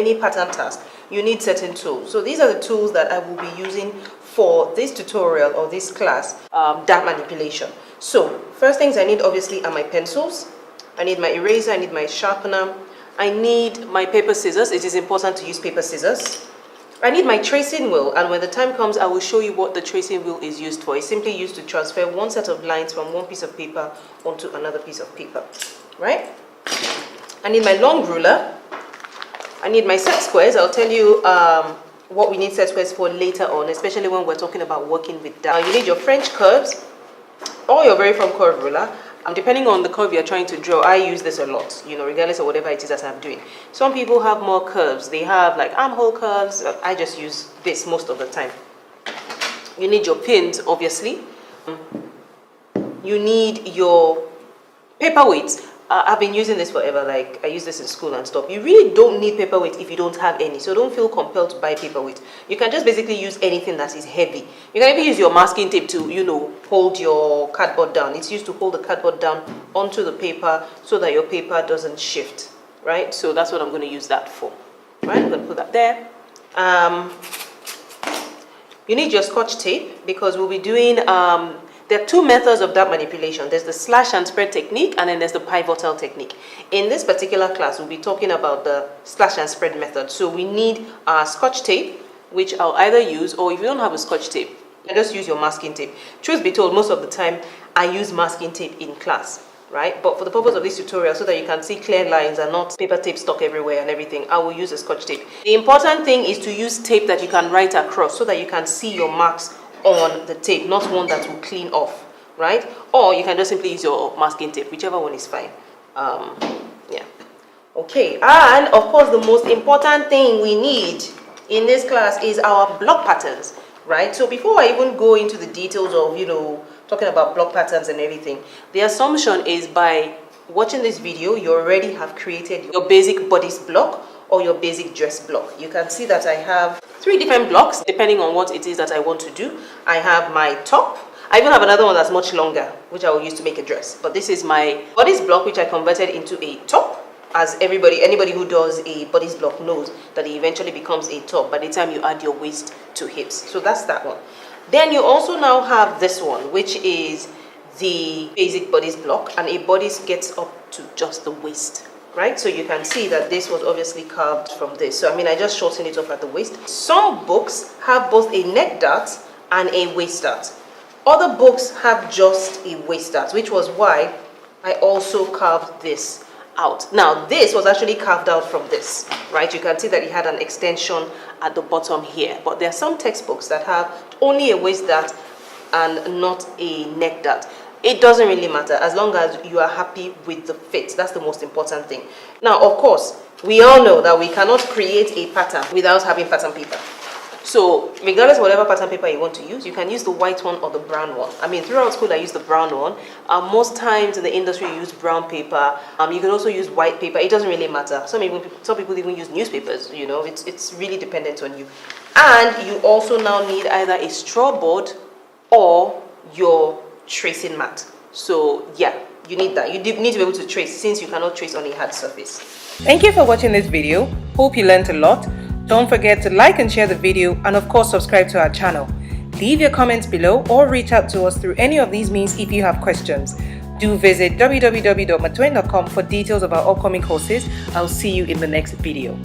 any pattern task, you need certain tools. So these are the tools that I will be using for this tutorial or this class, dot manipulation. So first things I need obviously are my pencils. I need my eraser, I need my sharpener, I need my paper scissors. It is important to use paper scissors. I need my tracing wheel, and when the time comes, I will show you what the tracing wheel is used for. It's simply used to transfer one set of lines from one piece of paper onto another piece of paper, right? I need my long ruler. I need my set squares. I'll tell you what we need set squares for later on, especially when we're talking about working with that. You need your French curves or your very firm curve ruler. Depending on the curve you're trying to draw, I use this a lot, you know, regardless of whatever it is that I'm doing. Some people have more curves. They have like armhole curves. I just use this most of the time. You need your pins, obviously. You need your paperweights. I've been using this forever. Like, I use this in school and stuff. You really don't need paperweight if you don't have any, so don't feel compelled to buy paperweight. You can just basically use anything that is heavy. You can even use your masking tape to, you know, hold your cardboard down. It's used to hold the cardboard down onto the paper so that your paper doesn't shift, right? So that's what I'm going to use that for, right? I'm going to put that there. You need your Scotch tape because we'll be doing there are two methods of dot manipulation. There's the slash and spread technique, and then there's the pivotal technique. In this particular class, we'll be talking about the slash and spread method. So we need Scotch tape, which I'll either use, or if you don't have a Scotch tape, you just use your masking tape. Truth be told, most of the time, I use masking tape in class, right? But for the purpose of this tutorial, so that you can see clear lines and not paper tape stuck everywhere and everything, I will use a Scotch tape. The important thing is to use tape that you can write across so that you can see your marks on the tape, not one that will clean off, right? Or you can just simply use your masking tape, whichever one is fine. Yeah. Okay, and of course the most important thing we need in this class is our block patterns, right? So before I even go into the details of, you know, talking about block patterns and everything, the assumption is by watching this video, you already have created your basic bodice block or your basic dress block. You can see that I have 3 different blocks depending on what it is that I want to do. I have my top. I even have another one that's much longer, which I will use to make a dress. But this is my bodice block, which I converted into a top. As anybody who does a bodice block knows that it eventually becomes a top by the time you add your waist to hips. So that's that one. Then you also now have this one, which is the basic bodice block, and a bodice gets up to just the waist. Right, so you can see that this was obviously carved from this. So I mean, I just shortened it off at the waist. Some books have both a neck dart and a waist dart. Other books have just a waist dart, which was why I also carved this out. Now, this was actually carved out from this, right? You can see that it had an extension at the bottom here. But there are some textbooks that have only a waist dart and not a neck dart. It doesn't really matter as long as you are happy with the fit. That's the most important thing. Now, of course, we all know that we cannot create a pattern without having pattern paper. So, regardless of whatever pattern paper you want to use, you can use the white one or the brown one. I mean, throughout school, I use the brown one. Most times in the industry, you use brown paper. You can also use white paper. It doesn't really matter. Some people even use newspapers, you know. It's really dependent on you. And you also now need either a straw board or your tracing mat. So yeah, you need that. You need to be able to trace since you cannot trace on a hard surface. Thank you for watching this video. Hope you learned a lot. Don't forget to like and share the video, and of course subscribe to our channel. Leave your comments below or reach out to us through any of these means if you have questions. Do visit www.martwayne.com for details of our upcoming courses. I'll see you in the next video.